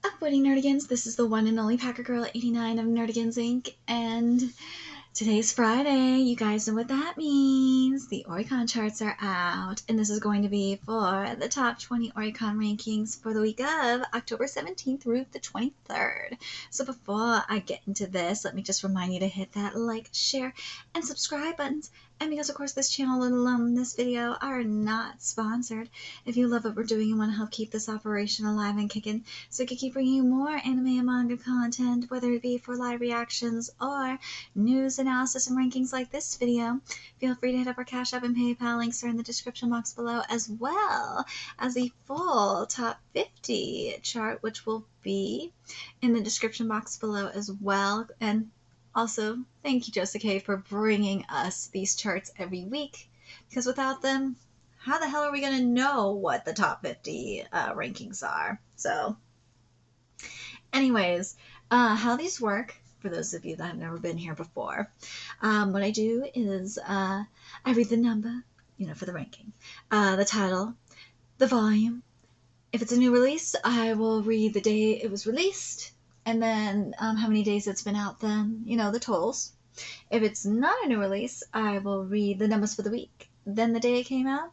Upvoting Nerdigans, this is the one and only Packer Girl 89 of Nerdigans Inc. And today's Friday. You guys know what that means. The Oricon Charts are out, and this is going to be for the top 20 Oricon rankings for the week of October 17th through the 23rd. So before I get into this, let me just remind you to hit that like, share, and subscribe buttons. And because, of course, this channel, let alone this video, are not sponsored. If you love what we're doing and want to help keep this operation alive and kicking, so we can keep bringing you more anime and manga content, whether it be for live reactions or news, analysis, and rankings like this video, feel free to hit up our Cash App and PayPal. Links are in the description box below, as well as the full top 50 chart, which will be in the description box below as well. And also, thank you, Jessica, for bringing us these charts every week, because without them, how the hell are we going to know what the top 50 rankings are? So, anyways, how these work, for those of you that have never been here before, what I do is I read the number, for the ranking, the title, the volume. If it's a new release, I will read the day it was released, and then how many days it's been out, then, the totals. If it's not a new release, I will read the numbers for the week, then the day it came out,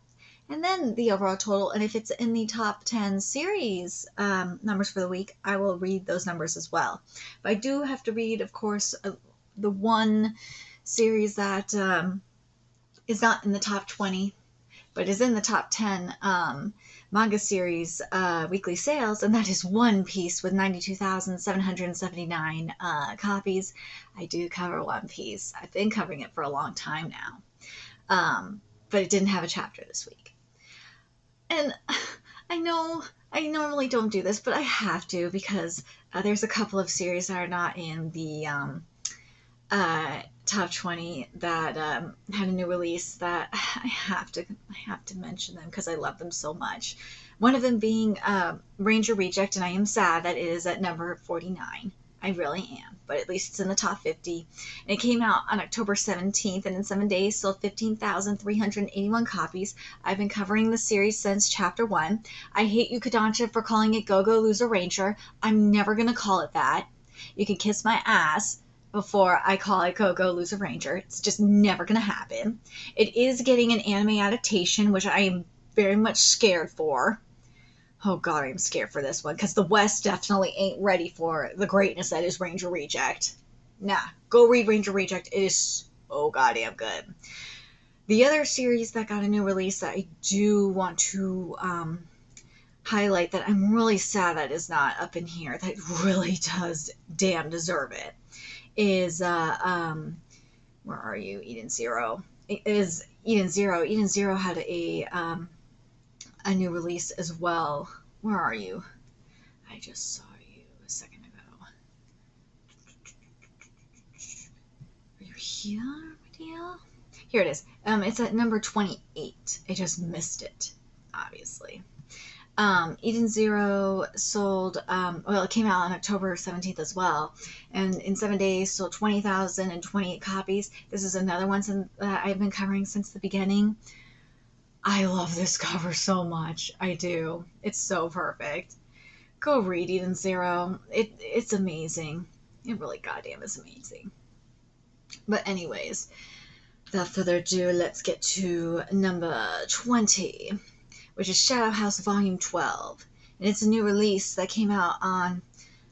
and then the overall total. And if it's in the top 10 series numbers for the week, I will read those numbers as well. But I do have to read, of course, the one series that is not in the top 20, but is in the top 10 manga series weekly sales, and that is One Piece with 92,779 copies. I do cover One Piece. I've been covering it for a long time now, but it didn't have a chapter this week. And I know I normally don't do this, but I have to, because there's a couple of series that are not in the top 20 that had a new release that I have to mention them because I love them so much. One of them being Ranger Reject, and I am sad that it is at number 49. I really am, but at least it's in the top 50. And it came out on October 17th, and in 7 days sold 15,381 copies. I've been covering the series since chapter 1. I hate you, Kodansha, for calling it Go-Go Loser Ranger. I'm never going to call it that. You can kiss my ass before I call it Go-Go Loser Ranger. It's just never going to happen. It is getting an anime adaptation, which I am very much scared for. Oh god, I'm scared for this one, because the West definitely ain't ready for the greatness that is Ranger Reject. Nah, go read Ranger Reject. It is so goddamn good. The other series that got a new release that I do want to highlight, that I'm really sad that is not up in here, that really does damn deserve it, is where are you? Eden Zero. It is Eden Zero. Eden Zero had a new release as well. Where are you? I just saw you a second ago. Are you here, my dear? Here it is. It's at number 28. I just missed it, obviously. Eden Zero sold, well, it came out on October 17th as well, and in 7 days sold 20,028 copies. This is another one that I've been covering since the beginning. I love this cover so much. I do. It's so perfect. Go read Eden Zero. It's amazing. It really goddamn is amazing. But anyways, without further ado, let's get to number 20, which is Shadow House Volume 12. And it's a new release that came out on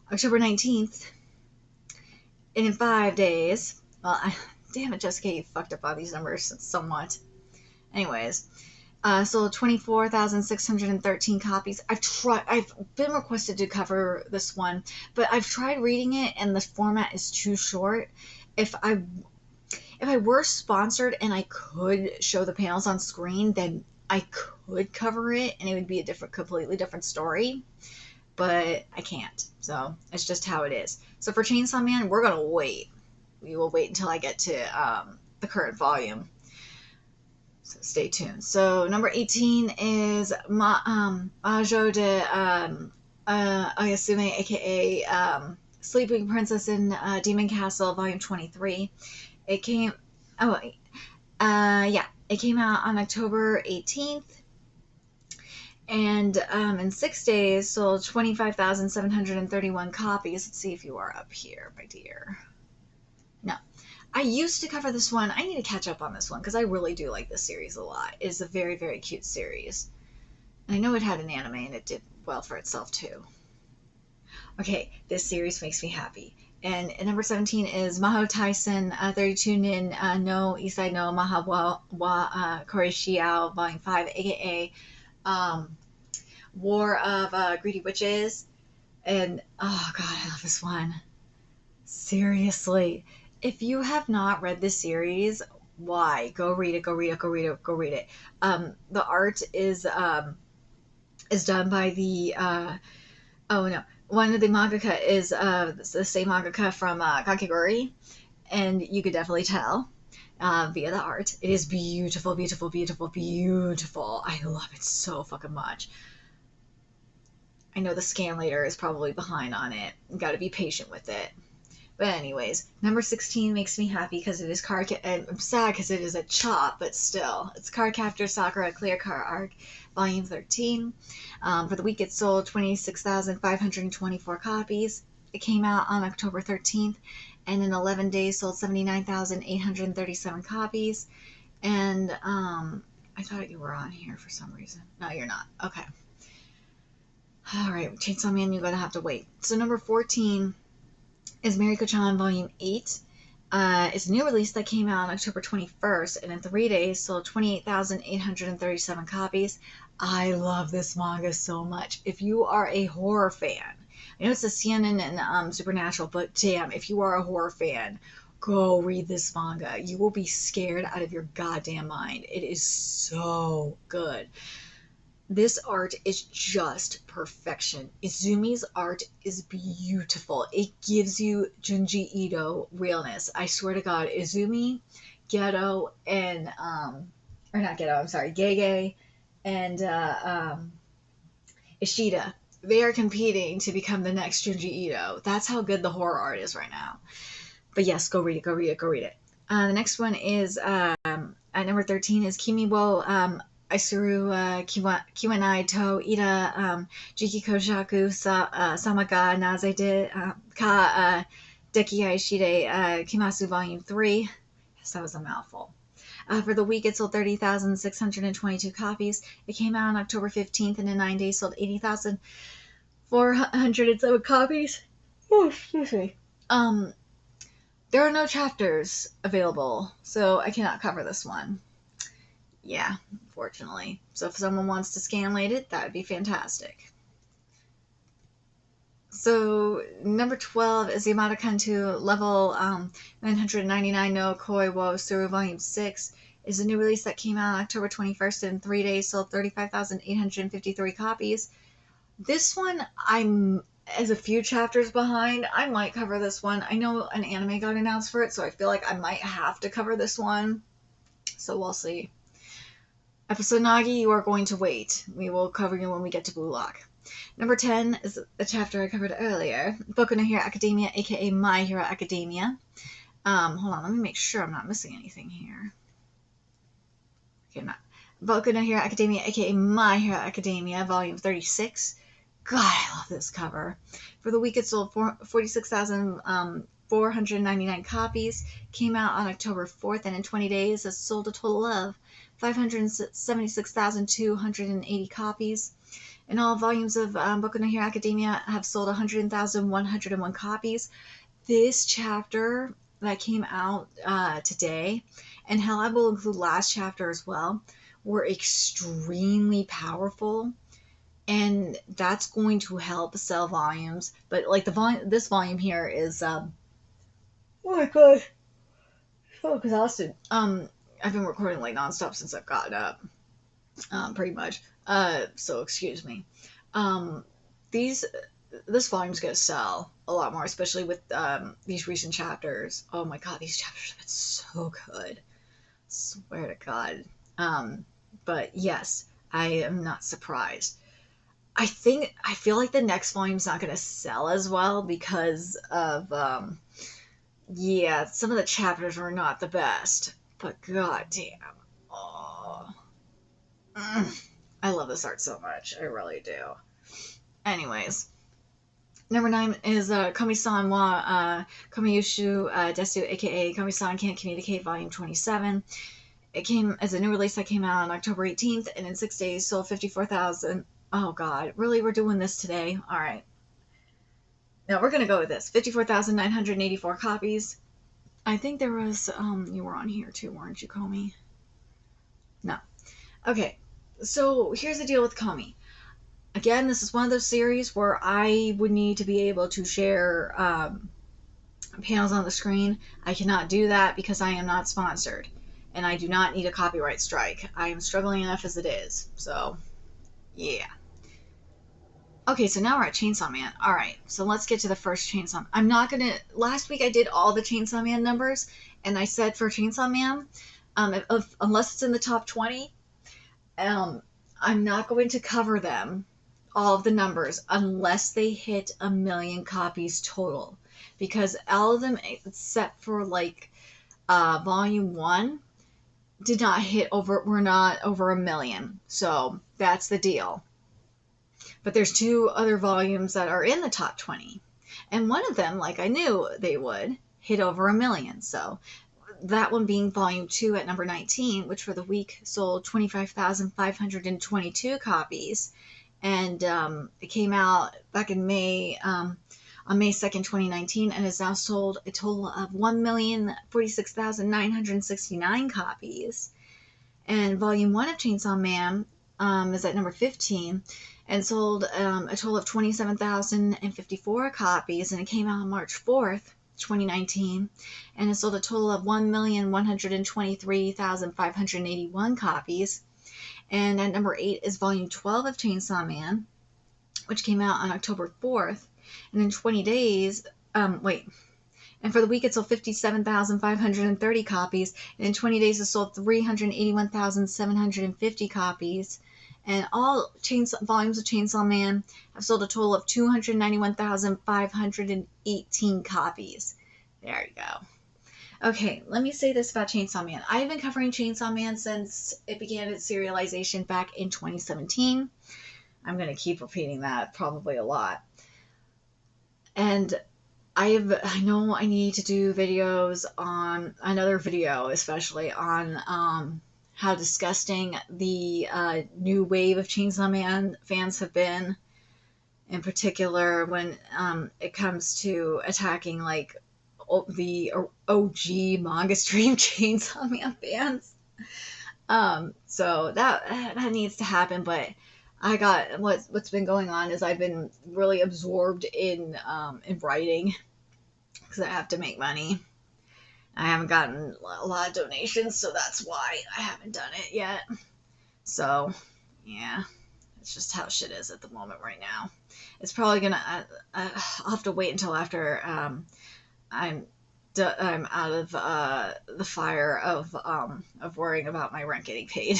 October 19th. And in 5 days, well, damn it, Jessica, you fucked up on these numbers somewhat. Anyways, sold 24,613 copies. I've been requested to cover this one, but I've tried reading it and the format is too short. If I were sponsored and I could show the panels on screen, then I could cover it and it would be a completely different story, but I can't. So it's just how it is. So for Chainsaw Man, we're gonna wait. We will wait until I get to the current volume. So stay tuned. So number 18 is Majo de Ayasume, aka Sleeping Princess in Demon Castle, Volume 23. It came out on October 18th. And in 6 days, sold 25,731 copies. Let's see if you are up here, my dear. No. I used to cover this one. I need to catch up on this one because I really do like this series a lot. It's a very, very cute series. And I know it had an anime and it did well for itself too. Okay, this series makes me happy. And number 17 is Maho Tyson 32 Nin no Isai no Maha wa Kore Shiao Volume 5, aka War of Greedy Witches. And oh god, I love this one. Seriously. If you have not read this series, why? Go read it, go read it, go read it, go read it. The art is done by the oh no. One of the mangaka is the same mangaka from Kakegurui, and you could definitely tell via the art. It is beautiful, beautiful, beautiful, beautiful. I love it so fucking much. I know the scan later is probably behind on it. Got to be patient with it. But anyways, number 16 makes me happy because it is card. I'm sad because it is a chop, but still, it's Cardcaptor Sakura Clear Card Arc, Volume 13. For the week, it sold 26,524 copies. It came out on October 13th, and in 11 days, sold 79,837 copies. And I thought you were on here for some reason. No, you're not. Okay. All right, Chainsaw Man, you're gonna have to wait. So number 14 is Mariko-chan Volume 8. It's a new release that came out on October 21st, and in 3 days sold 28,837 copies. I love this manga so much. If you are a horror fan, I know it's a seinen and supernatural, but damn, if you are a horror fan, go read this manga. You will be scared out of your goddamn mind. It is so good. This art is just perfection. Izumi's art is beautiful. It gives you Junji Ito realness. I swear to God, Izumi, Geto, and or not Geto, I'm sorry, Gege, and Ishida. They are competing to become the next Junji Ito. That's how good the horror art is right now. But yes, go read it, go read it, go read it. The next one is at number 13 is Kimi wo Aisuru Kiwanai to Ida Jiki Koshaku Sama ga Naze de Ka Deki Aishide Kimasu Volume 3. Yes, that was a mouthful. For the week, it sold 30,622 copies. It came out on October 15th, and in 9 days sold 80,407 copies. Oh, excuse me. There are no chapters available, so I cannot cover this one. Yeah, unfortunately. So if someone wants to scanlate it, that would be fantastic. So number 12 is Yamada Kanto level 999 no Koi wo Suru Volume 6. Is a new release that came out on October 21st and in 3 days sold 35,853 copies. This one, I'm as a few chapters behind. I might cover this one. I know an anime got announced for it, so I feel like I might have to cover this one. So we'll see. Episode Nagi, you are going to wait. We will cover you when we get to Blue Lock. Number 10 is a chapter I covered earlier. Boku no Hero Academia, aka My Hero Academia. Hold on, let me make sure I'm not missing anything here. Okay, I'm not. Boku no Hero Academia, aka My Hero Academia, Volume 36. God, I love this cover. For the week, it sold 46,499 copies. Came out on October 4th, and in 20 days, it sold a total of 576,280 copies. And all volumes of Boku no Hero Academia have sold 100,101 copies. This chapter that came out today, and hell, I will include last chapter as well, were extremely powerful. And that's going to help sell volumes. But like this volume here is, oh my god, so exhausted. I've been recording like nonstop since I've gotten up, pretty much. So excuse me. This volume's gonna sell a lot more, especially with these recent chapters. Oh my god, these chapters have been so good. Swear to God. But yes, I am not surprised. I feel like the next volume's not gonna sell as well because of yeah, some of the chapters were not the best. But god damn. Oh. I love this art so much. I really do. Anyways. Number 9 is Komi-san wa Komiyushu Desu, aka Komi-san Can't Communicate, Volume 27. It came as a new release that came out on October 18th, and in 6 days sold 54,000. Oh god, really? We're doing this today? Alright. Now we're gonna go with this. 54,984 copies. I think there was, you were on here too, weren't you, Komi? No. Okay, so here's the deal with Komi. Again, this is one of those series where I would need to be able to share panels on the screen. I cannot do that because I am not sponsored. And I do not need a copyright strike. I am struggling enough as it is. So, yeah. Okay, so now we're at Chainsaw Man. Alright, so let's get to the first Chainsaw. I'm not going to... Last week I did all the Chainsaw Man numbers. And I said for Chainsaw Man, unless it's in the top 20, I'm not going to cover them, all of the numbers, unless they hit 1 million copies total, because all of them except for like volume 1 did not hit over, were not over 1 million. So that's the deal. But there's 2 other volumes that are in the top 20, and one of them, like I knew they would, hit over 1 million. So that one being volume 2 at number 19, which for the week sold 25,522 copies. And it came out back in May, on May 2nd, 2019, and has now sold a total of 1,046,969 copies. And Volume 1 of Chainsaw Man is at number 15 and sold a total of 27,054 copies, and it came out on March 4th, 2019, and it sold a total of 1,123,581 copies. And at number 8 is Volume 12 of Chainsaw Man, which came out on October 4th. And in 20 days, and for the week it sold 57,530 copies. And in 20 days it sold 381,750 copies. And all volumes of Chainsaw Man have sold a total of 291,518 copies. There you go. Okay, let me say this about Chainsaw Man. I've been covering Chainsaw Man since it began its serialization back in 2017. I'm going to keep repeating that probably a lot. And I know I need to do videos on, another video especially, on how disgusting the new wave of Chainsaw Man fans have been. In particular, when it comes to attacking, like, the OG manga stream Chainsaw Man fans. So that needs to happen, but I got, what's been going on is I've been really absorbed in writing, because I have to make money. I haven't gotten a lot of donations, so that's why I haven't done it yet. So, yeah, it's just how shit is at the moment right now. It's probably gonna, I'll have to wait until after I'm out of the fire of worrying about my rent getting paid.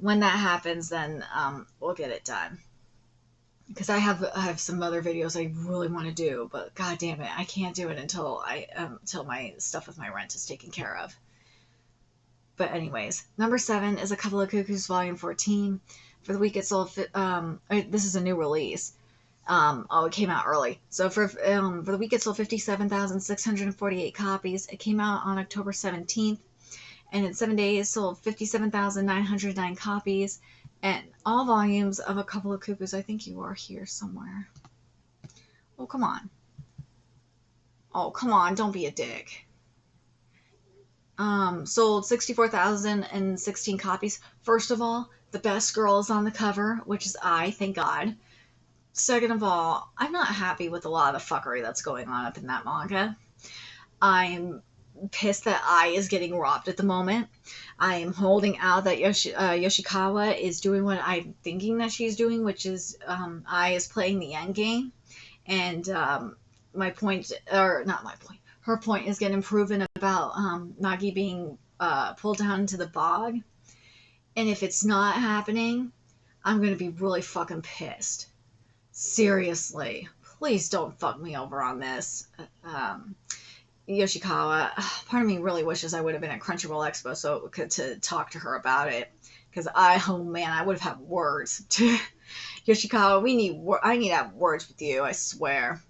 When that happens, then we'll get it done. Because I have some other videos I really want to do, but god damn it, I can't do it until my stuff with my rent is taken care of. But anyways, number 7 is A Couple of Cuckoos, Volume 14. For the week it sold, this is a new release. It came out early. So for the week it sold 57,648 copies. It came out on October 17th. And in 7 days sold 57,909 copies. And all volumes of A Couple of Cuckoos. I think you are here somewhere. Oh, come on. Oh, come on. Don't be a dick. Sold 64,016 copies. First of all, the best girl is on the cover, which is I, thank God. Second of all, I'm not happy with a lot of the fuckery that's going on up in that manga. I'm pissed that Ai is getting robbed at the moment. I am holding out that Yoshikawa is doing what I'm thinking that she's doing, which is Ai is playing the end game. And my point, or not my point, her point is getting proven about Nagi being pulled down into the bog. And if it's not happening, I'm going to be really fucking pissed. Seriously. Please don't fuck me over on this. Yoshikawa, part of me really wishes I would have been at Crunchyroll Expo to talk to her about it, because oh man, I would have had words. Yoshikawa, I need to have words with you, I swear.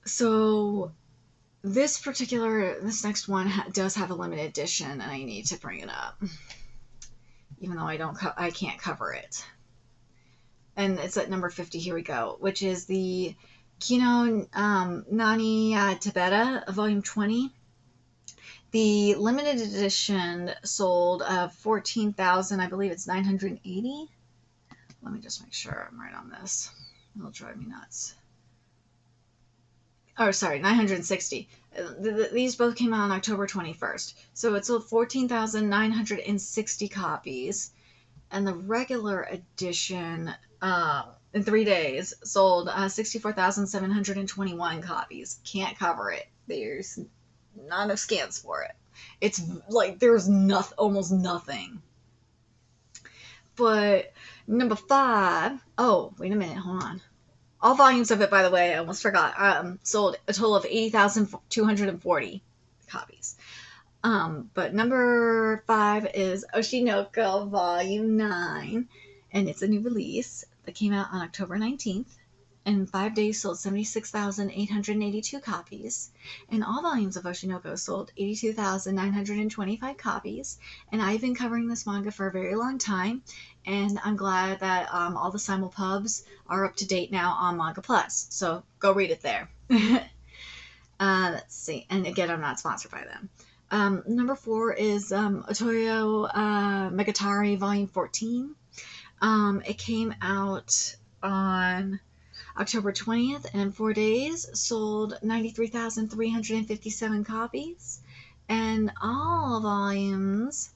So this next one does have a limited edition, and I need to bring it up, even though I can't cover it. And it's at number 50. Here we go, which is the Kino Nani Tabeta, Volume 20. The limited edition sold 14,000, I believe it's 980. Let me just make sure I'm right on this. It'll drive me nuts. Oh, sorry, 960. These both came out on October 21st. So it sold 14,960 copies. And the regular edition, in 3 days, sold 64,721 copies. Can't cover it. There's not enough scans for it. It's like there's almost nothing. But number 5, oh, wait a minute, hold on. All volumes of it, by the way, I almost forgot, sold a total of 80,240 copies. But number 5 is Oshinoko Volume 9, and it's a new release that came out on October 19th. And in 5 days sold 76,882 copies. And all volumes of Oshinoko sold 82,925 copies. And I've been covering this manga for a very long time. And I'm glad that all the simulpubs are up to date now on Manga Plus. So go read it there. Let's see. And again, I'm not sponsored by them. Number 4 is Otoyo Megatari Volume 14. It came out on October 20th, and in 4 days sold 93,357 copies, and all volumes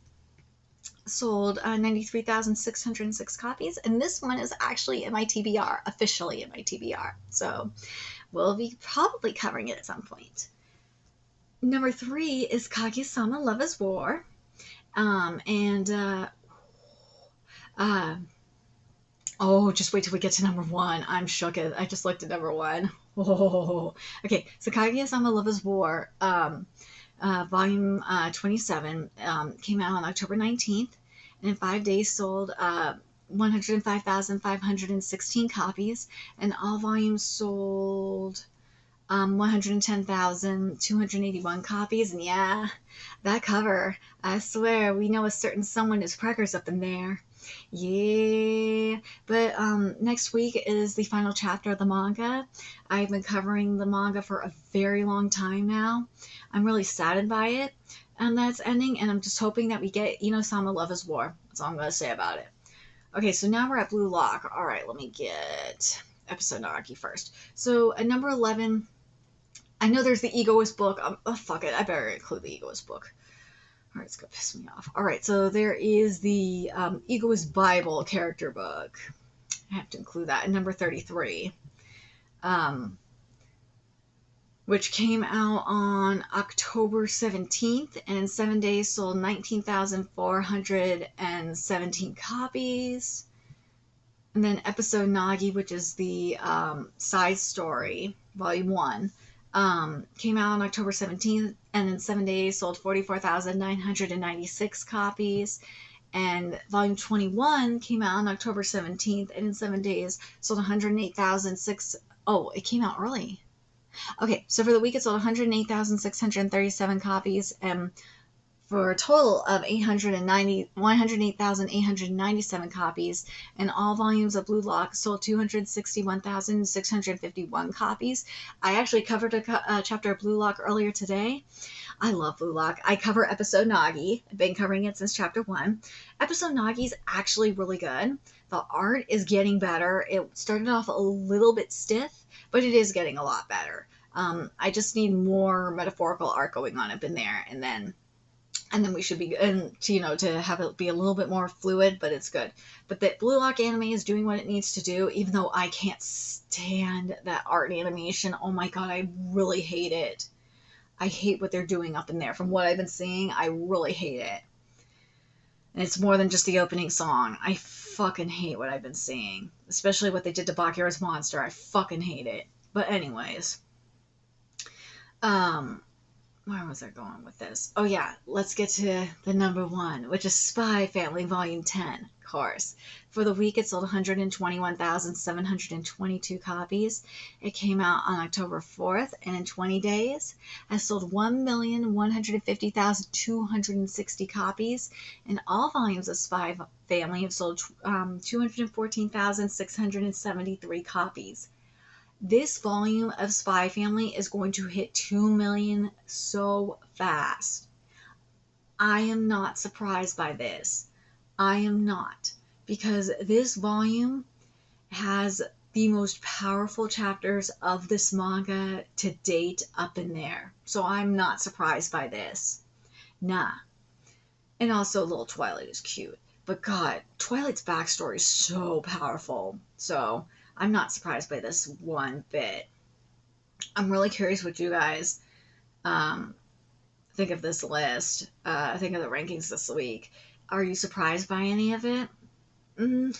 sold 93,606 copies, and this one is actually in my TBR, officially in my TBR, so we'll be probably covering it at some point. Number 3 is Kaguya-sama Love is War, oh, just wait till we get to number 1. I'm shook. I just looked at number 1. Oh. Okay, so Kaguya-sama Love is War, Volume 27, came out on October 19th, and in 5 days sold 105,516 copies, and all volumes sold 110,281 copies. And yeah, that cover, I swear, we know a certain someone is preggers up in there. Yeah, but next week is the final chapter of the manga. I've been covering the manga for a very long time now. I'm really saddened by it, and that's ending, and I'm just hoping that we get Ino-sama Love is War. That's all I'm going to say about it. Okay, so now we're at Blue Lock. All right, let me get episode Nagi first. So at number 11, I know there's the Egoist book. Oh, fuck it, I better include the Egoist book. All right, it's going to piss me off. All right, so there is the Egoist Bible character book. I have to include that at number 33, which came out on October 17th, and in 7 days sold 19,417 copies. And then episode Nagi, which is the side story, volume 1, came out on October 17th, and in 7 days sold 44,996 copies. And volume 21 came out on October 17th, and in 7 days sold 108,006. Oh, it came out early. Okay, so for the week it sold 108,637 copies, and for a total of 108,897 copies, and all volumes of Blue Lock sold 261,651 copies. I actually covered a chapter of Blue Lock earlier today. I love Blue Lock. I cover episode Nagi. I've been covering it since chapter 1. Episode Nagi is actually really good. The art is getting better. It started off a little bit stiff, but it is getting a lot better. I just need more metaphorical art going on up in there, and then we should be, and to have it be a little bit more fluid, but it's good. But the Blue Lock anime is doing what it needs to do, even though I can't stand that art animation. Oh my god, I really hate it. I hate what they're doing up in there. From what I've been seeing, I really hate it. And it's more than just the opening song. I fucking hate what I've been seeing. Especially what they did to Bakura's Monster. I fucking hate it. But anyways. where was I going with this? Oh yeah, let's get to the number one, which is Spy Family Volume 10, of course. For the week, it sold 121,722 copies. It came out on October 4th, and in 20 days, has sold 1,150,260 copies. And all volumes of Spy Family have sold 214,673 copies. This volume of Spy Family is going to hit 2 million so fast. I am not surprised by this. I am not. Because this volume has the most powerful chapters of this manga to date up in there. So I'm not surprised by this. Nah. And also, little Twilight is cute. But God, Twilight's backstory is so powerful. So I'm not surprised by this one bit. I'm really curious what you guys think of this list. Think of the rankings this week. Are you surprised by any of it? I'm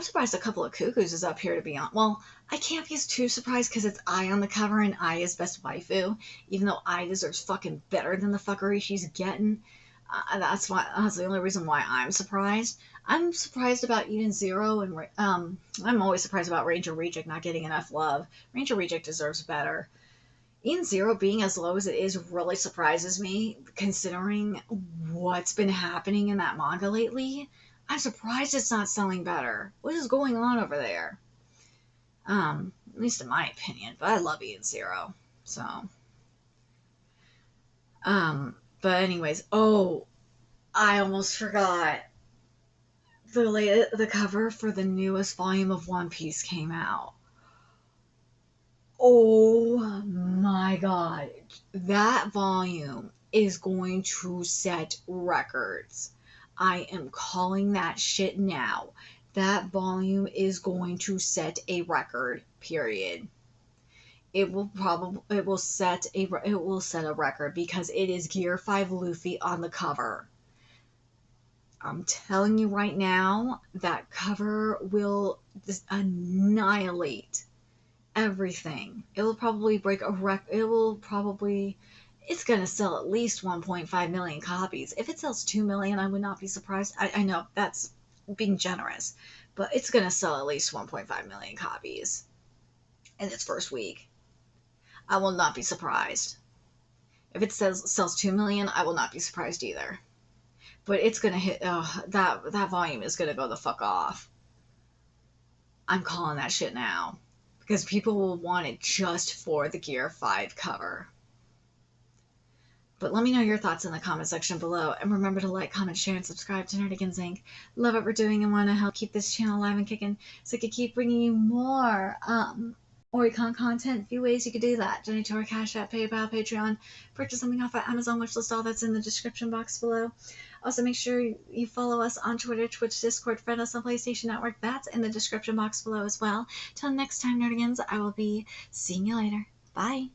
surprised a couple of Cuckoos is up here to be on. Well, I can't be too surprised because it's Ai on the cover and Ai is best waifu. Even though Ai deserves fucking better than the fuckery she's getting. That's the only reason why I'm surprised. I'm surprised about Eden Zero, and I'm always surprised about Ranger Reject not getting enough love. Ranger Reject deserves better. Eden Zero being as low as it is really surprises me, considering what's been happening in that manga lately. I'm surprised it's not selling better. What is going on over there? At least in my opinion, but I love Eden Zero, so. But anyways, oh, I almost forgot. The cover for the newest volume of One Piece came out. Oh my god. That volume is going to set records. I am calling that shit now. That volume is going to set a record, period. It will set a record because it is Gear 5 Luffy on the cover. I'm telling you right now, that cover will just annihilate everything. It will probably break a record. It's going to sell at least 1.5 million copies. If it sells 2 million, I would not be surprised. I know that's being generous, but it's going to sell at least 1.5 million copies in its first week. I will not be surprised. If it sells 2 million, I will not be surprised either. But it's going to hit, that volume is going to go the fuck off. I'm calling that shit now. Because people will want it just for the Gear 5 cover. But let me know your thoughts in the comment section below. And remember to like, comment, share, and subscribe to Nerdigans Inc. Love what we're doing and want to help keep this channel alive and kicking so I can keep bringing you more Oricon content. A few ways you could do that: donate to our Cash App, PayPal, Patreon, purchase something off our Amazon wishlist. All that's in the description box below. Also, make sure you follow us on Twitter, Twitch, Discord, friend us on PlayStation Network. That's in the description box below as well. Till next time, Nerdigans, I will be seeing you later. Bye.